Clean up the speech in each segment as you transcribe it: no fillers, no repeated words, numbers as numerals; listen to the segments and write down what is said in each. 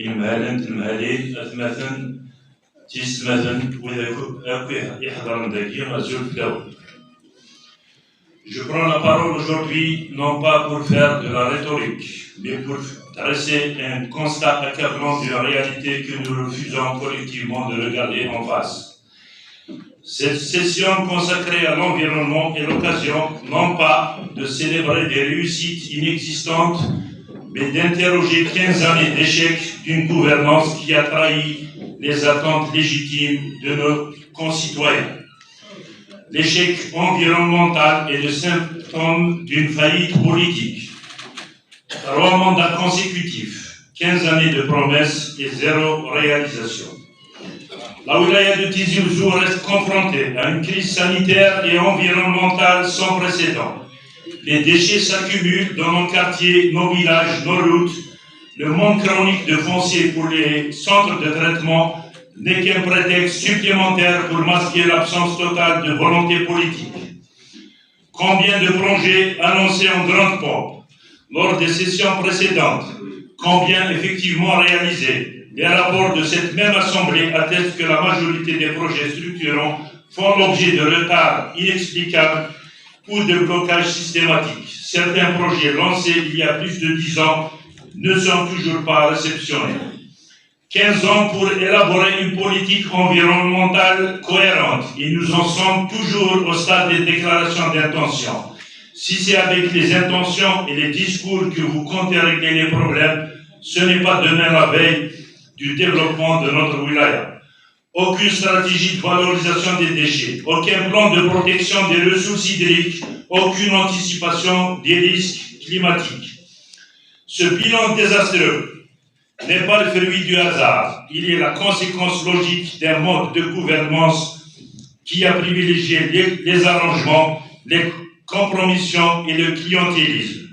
المهالات المهالي أثمثن تيسمثن وإذا يحضر داكي غازول فلاو. Je prends la parole aujourd'hui non pas pour faire de la rhétorique, mais pour dresser un constat accablant d'une réalité que nous refusons collectivement de regarder en face. Cette session consacrée à l'environnement est l'occasion non pas de célébrer des réussites inexistantes, mais d'interroger 15 années d'échec d'une gouvernance qui a trahi les attentes légitimes de nos concitoyens. L'échec environnemental est le symptôme d'une faillite politique. 3 mandats consécutifs, 15 années de promesses et 0 réalisation. La wilaya de Tizi Ouzou reste confrontée à une crise sanitaire et environnementale sans précédent. Les déchets s'accumulent dans nos quartiers, nos villages, nos routes. Le manque chronique de foncier pour les centres de traitement n'est qu'un prétexte supplémentaire pour masquer l'absence totale de volonté politique. Combien de projets annoncés en grande pompe lors des sessions précédentes, combien effectivement réalisés? Les rapports de cette même assemblée attestent que la majorité des projets structurants font l'objet de retards inexplicables ou de blocages systématiques. Certains projets lancés il y a plus de 10 ans ne sont toujours pas réceptionnés. 15 ans pour élaborer une politique environnementale cohérente et nous en sommes toujours au stade des déclarations d'intention. Si c'est avec les intentions et les discours que vous comptez régler les problèmes, ce n'est pas demain la veille du développement de notre wilaya. Aucune stratégie de valorisation des déchets, aucun plan de protection des ressources hydriques, aucune anticipation des risques climatiques. Ce bilan désastreux n'est pas le fruit du hasard. Il est la conséquence logique d'un mode de gouvernance qui a privilégié les arrangements, les compromissions et le clientélisme.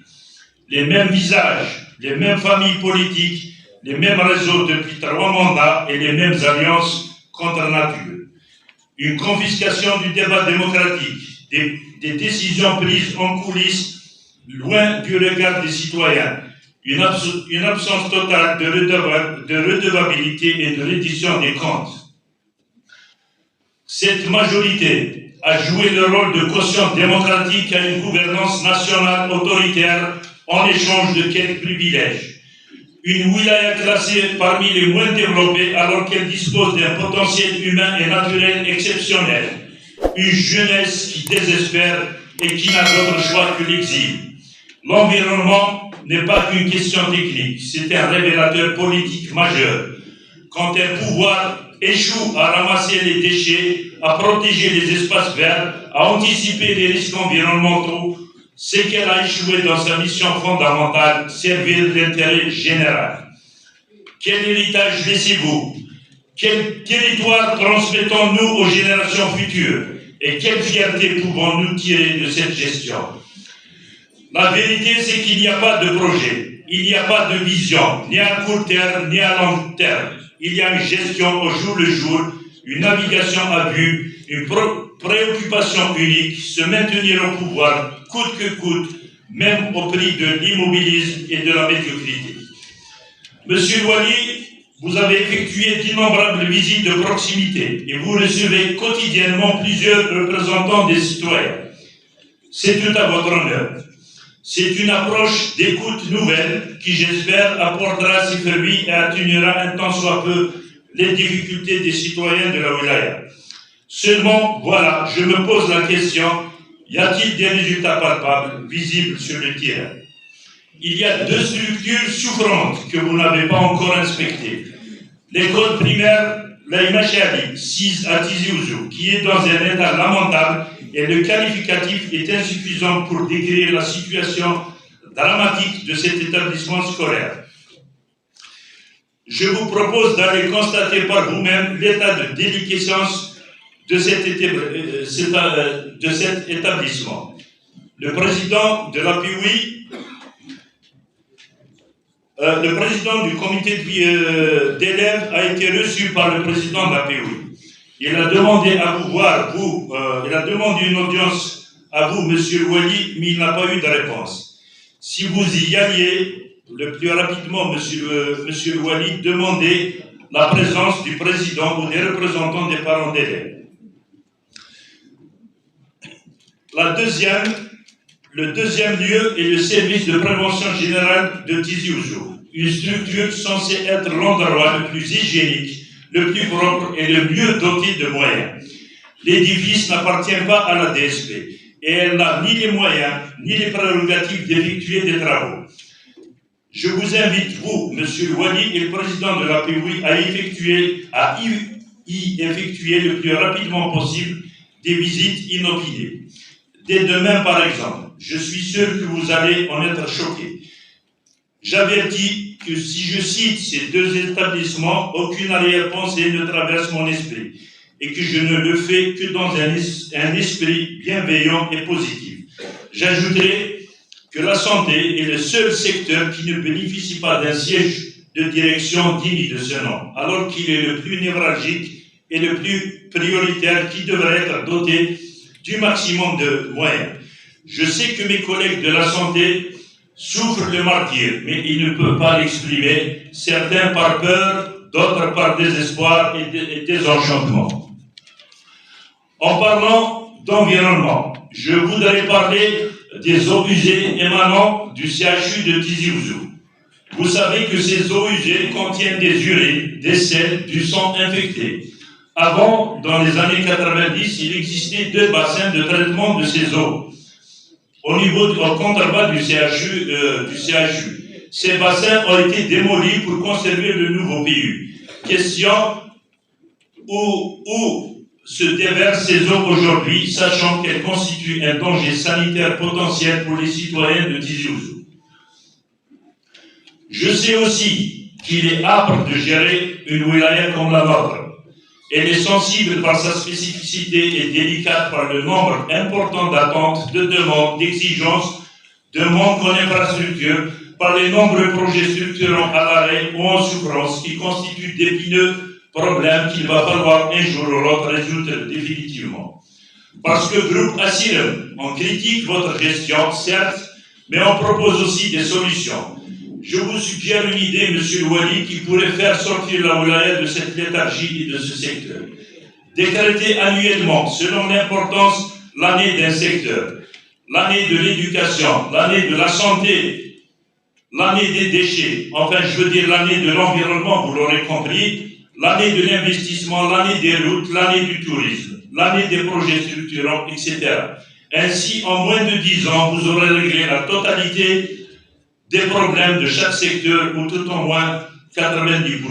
Les mêmes visages, les mêmes familles politiques, les mêmes réseaux depuis 3 mandats et les mêmes alliances contre nature. Une confiscation du débat démocratique, des décisions prises en coulisses, loin du regard des citoyens, une absence totale de redevabilité et de reddition des comptes. Cette majorité a joué le rôle de caution démocratique à une gouvernance nationale autoritaire en échange de quelques privilèges. Une wilaya classée parmi les moins développées alors qu'elle dispose d'un potentiel humain et naturel exceptionnel. Une jeunesse qui désespère et qui n'a d'autre choix que l'exil. L'environnement n'est pas qu'une question technique, c'est un révélateur politique majeur. Quand un pouvoir échoue à ramasser les déchets, à protéger les espaces verts, à anticiper les risques environnementaux, c'est qu'elle a échoué dans sa mission fondamentale, servir l'intérêt général. Quel héritage laissez-vous? Quel territoire transmettons-nous aux générations futures? Et quelle fierté pouvons-nous tirer de cette gestion? La vérité, c'est qu'il n'y a pas de projet, il n'y a pas de vision, ni à court terme, ni à long terme. Il y a une gestion au jour le jour, une navigation à vue, une préoccupation unique, se maintenir au pouvoir, coûte que coûte, même au prix de l'immobilisme et de la médiocrité. Monsieur Wali, vous avez effectué d'innombrables visites de proximité et vous recevez quotidiennement plusieurs représentants des citoyens. C'est tout à votre honneur. C'est une approche d'écoute nouvelle qui, j'espère, apportera ses fruits et atténuera un tant soit peu les difficultés des citoyens de la wilaya. Seulement, voilà, je me pose la question, y a-t-il des résultats palpables, visibles sur le terrain? Il y a 2 structures souffrantes que vous n'avez pas encore inspectées. L'école primaire Laïma Chali, 6 à Tizi Ouzou, qui est dans un état lamentable et le qualificatif est insuffisant pour décrire la situation dramatique de cet établissement scolaire. Je vous propose d'aller constater par vous-même l'état de déliquescence de cet établissement. Le président de l'APIOUI, le président du comité d'élèves a été reçu par le président de l'APIOUI. Il a demandé à vous voir, il a demandé une audience à vous, monsieur Wali, mais il n'a pas eu de réponse. Si vous y alliez, le plus rapidement, Monsieur le Wali, demander la présence du président ou des représentants des parents d'élèves. Le deuxième lieu est le service de prévention générale de Tizi Ouzou, une structure censée être l'endroit le plus hygiénique, le plus propre et le mieux doté de moyens. L'édifice n'appartient pas à la DSP et elle n'a ni les moyens ni les prérogatives d'effectuer des travaux. Je vous invite, vous, Monsieur Wali et le président de la POI, à y effectuer le plus rapidement possible des visites inopinées. Dès demain, par exemple, je suis sûr que vous allez en être choqués. J'avertis que si je cite ces deux établissements, aucune arrière-pensée ne traverse mon esprit et que je ne le fais que dans un esprit bienveillant et positif. J'ajouterai que la santé est le seul secteur qui ne bénéficie pas d'un siège de direction digne de ce nom, alors qu'il est le plus névralgique et le plus prioritaire qui devrait être doté du maximum de moyens. Je sais que mes collègues de la santé souffrent le martyre, mais ils ne peuvent pas l'exprimer, certains par peur, d'autres par désespoir et désenchantement. En parlant d'environnement, je voudrais parler des eaux usées émanant du CHU de Tizi Ouzou. Vous savez que ces eaux usées contiennent des urines, des selles, du sang infecté. Avant, dans les années 90, il existait 2 bassins de traitement de ces eaux au contrebas du CHU. Ces bassins ont été démolis pour conserver le nouveau PU. Question où se déversent ces eaux aujourd'hui, sachant qu'elles constituent un danger sanitaire potentiel pour les citoyens de Tizi Ouzou. Je sais aussi qu'il est âpre de gérer une wilaya comme la nôtre. Elle est sensible par sa spécificité et délicate par le nombre important d'attentes, de demandes, d'exigences, de manque en infrastructure, par les nombreux projets structurants à l'arrêt ou en souffrance qui constituent d'épineux problèmes qu'il va falloir un jour ou l'autre résoudre définitivement. Parce que groupe Asylum, on critique votre gestion, certes, mais on propose aussi des solutions. Je vous suggère une idée, Monsieur le Wali, qui pourrait faire sortir la wilaya de cette léthargie et de ce secteur. Décréter annuellement, selon l'importance, l'année d'un secteur, l'année de l'éducation, l'année de la santé, l'année des déchets, enfin je veux dire l'année de l'environnement, vous l'aurez compris, l'année de l'investissement, l'année des routes, l'année du tourisme, l'année des projets structurants, etc. Ainsi, en moins de 10 ans, vous aurez réglé la totalité des problèmes de chaque secteur, ou tout au moins 90%.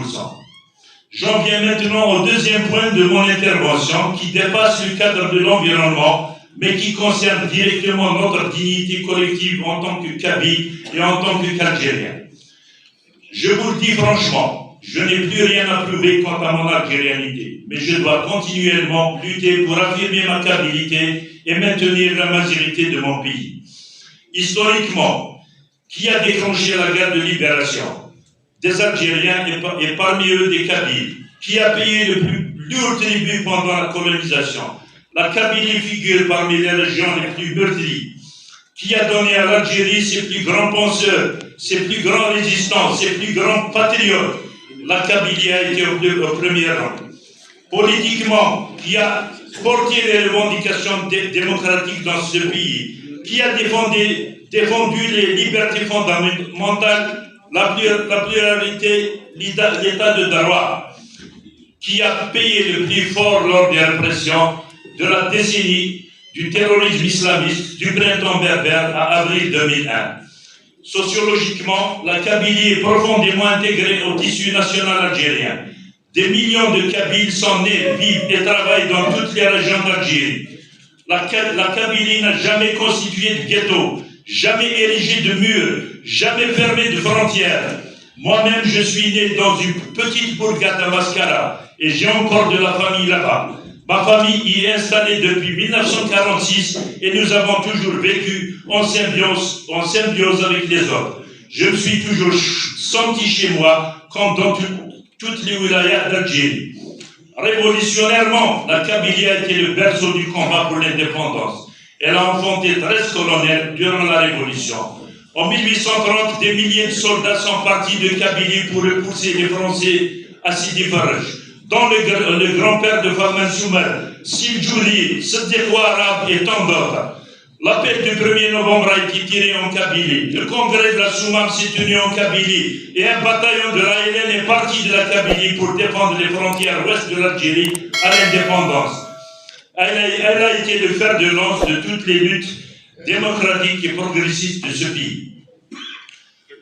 J'en viens maintenant au deuxième point de mon intervention, qui dépasse le cadre de l'environnement, mais qui concerne directement notre dignité collective en tant que Kabyles et en tant qu'Algériens. Je vous le dis franchement, je n'ai plus rien à prouver quant à mon algérianité, mais je dois continuellement lutter pour affirmer ma kabilité et maintenir la majorité de mon pays. Historiquement, qui a déclenché la guerre de libération? Des Algériens et parmi eux des Kabyles. Qui a payé le plus lourd tribut pendant la colonisation? La Kabylie figure parmi les régions les plus meurtries. Qui a donné à l'Algérie ses plus grands penseurs, ses plus grands résistants, ses plus grands patriotes? La Kabylie a été au premier rang. Politiquement, qui a porté les revendications démocratiques dans ce pays? Qui a défendu les libertés fondamentales, la pluralité, l'état de droit, qui a payé le prix fort lors des répressions de la décennie du terrorisme islamiste du printemps berbère à avril 2001. Sociologiquement, la Kabylie est profondément intégrée au tissu national algérien. Des millions de Kabyles sont nés, vivent et travaillent dans toutes les régions d'Algérie. La Kabylie n'a jamais constitué de ghetto, jamais érigé de murs, jamais fermé de frontières. Moi-même, je suis né dans une petite bourgade à Mascara et j'ai encore de la famille là-bas. Ma famille y est installée depuis 1946 et nous avons toujours vécu en symbiose avec les autres. Je me suis toujours senti chez moi, comme dans toutes les wilayas d'Algérie. Révolutionnairement, la Kabylie a été le berceau du combat pour l'indépendance. Elle a enfanté 13 colonels durant la Révolution. En 1830, des milliers de soldats sont partis de Kabylie pour repousser les Français à Sidi Faraj, dont le grand-père de Fatma Soumer, Siljouli, Sédéco Arabe et tant d'autres. L'appel du 1er novembre a été tiré en Kabylie. Le congrès de la Soumam s'est tenu en Kabylie et un bataillon de l'ALN est parti de la Kabylie pour défendre les frontières ouest de l'Algérie à l'indépendance. Elle a été le fer de lance de toutes les luttes démocratiques et progressistes de ce pays.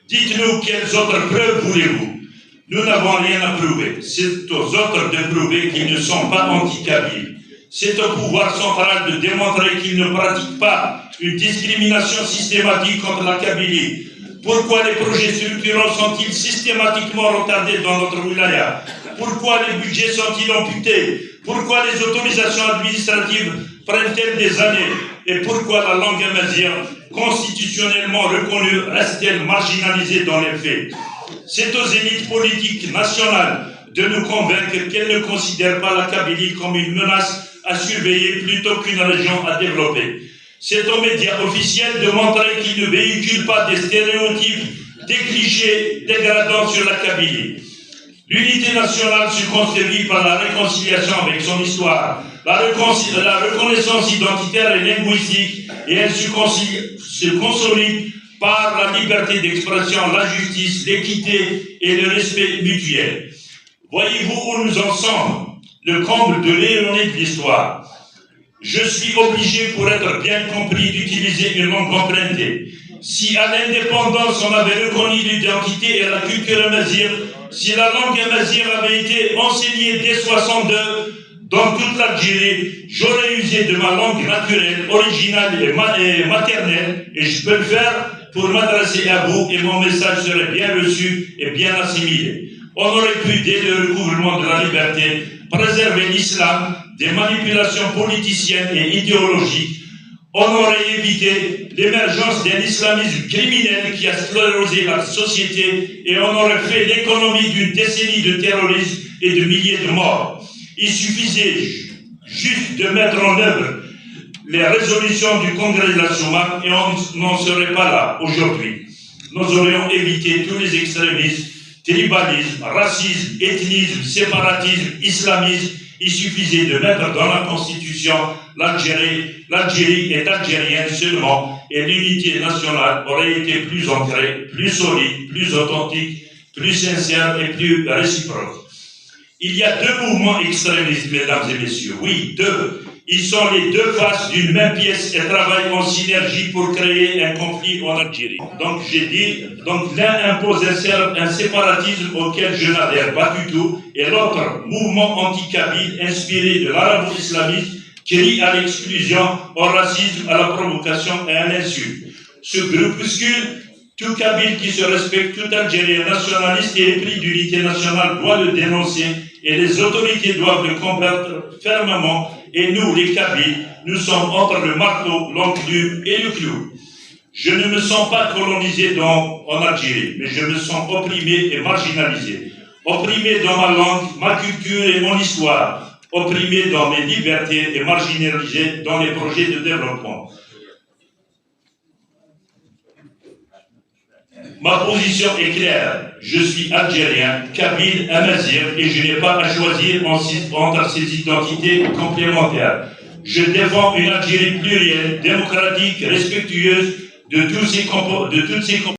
Dites-nous quelles autres preuves voulez-vous? Nous n'avons rien à prouver. C'est aux autres de prouver qu'ils ne sont pas anti-kabyles. C'est au pouvoir central de démontrer qu'il ne pratique pas une discrimination systématique contre la Kabylie. Pourquoi les projets structurants sont-ils systématiquement retardés dans notre wilaya? Pourquoi les budgets sont-ils amputés? Pourquoi les autorisations administratives prennent-elles des années? Et pourquoi la langue amazigh, constitutionnellement reconnue, reste-t-elle marginalisée dans les faits? C'est aux élites politiques nationales de nous convaincre qu'elles ne considèrent pas la Kabylie comme une menace à surveiller plutôt qu'une région à développer. C'est aux médias officiels de montrer qu'ils ne véhiculent pas des stéréotypes, des clichés dégradants sur la Kabylie. L'unité nationale se construit par la réconciliation avec son histoire, la reconnaissance identitaire et linguistique, et elle se consolide par la liberté d'expression, la justice, l'équité et le respect mutuel. Voyez-vous où nous en sommes? Le comble de l'ironie de l'histoire. Je suis obligé, pour être bien compris, d'utiliser une langue empruntée. Si à l'indépendance on avait reconnu l'identité et la culture amazigh, si la langue amazigh avait été enseignée dès 62 dans toute l'Algérie, j'aurais usé de ma langue naturelle, originale et maternelle, et je peux le faire pour m'adresser à vous, et mon message serait bien reçu et bien assimilé. On aurait pu, dès le recouvrement de la liberté, préserver l'islam des manipulations politiciennes et idéologiques. On aurait évité l'émergence d'un islamisme criminel qui a sclérosé la société, et on aurait fait l'économie d'une décennie de terrorisme et de milliers de morts. Il suffisait juste de mettre en œuvre les résolutions du congrès de la Soumam et on n'en serait pas là aujourd'hui. Nous aurions évité tous les extrémismes, tribalisme, racisme, ethnisme, séparatisme, islamisme. Il suffisait de mettre dans la Constitution l'Algérie est algérienne seulement, et l'unité nationale aurait été plus ancrée, plus solide, plus authentique, plus sincère et plus réciproque. Il y a deux mouvements extrémistes, mesdames et messieurs. Oui, deux. Ils sont les deux faces d'une même pièce et travaillent en synergie pour créer un conflit en Algérie. Donc j'ai dit, l'un impose un séparatisme auquel je n'adhère pas du tout, et l'autre, mouvement anti-kabyle inspiré de l'arabo-islamisme, crie à l'exclusion, au racisme, à la provocation et à l'insulte. Ce groupuscule, tout kabyle qui se respecte, tout algérien nationaliste et épris d'unité nationale doit le dénoncer, et les autorités doivent le combattre fermement. Et nous, les Kabyles, nous sommes entre le marteau, l'enclume et le clou. Je ne me sens pas colonisé en Algérie, mais je me sens opprimé et marginalisé. Opprimé dans ma langue, ma culture et mon histoire. Opprimé dans mes libertés et marginalisé dans les projets de développement. Ma position est claire. Je suis algérien, kabyle, amazigh, et je n'ai pas à choisir entre ces identités complémentaires. Je défends une Algérie plurielle, démocratique, respectueuse de toutes ses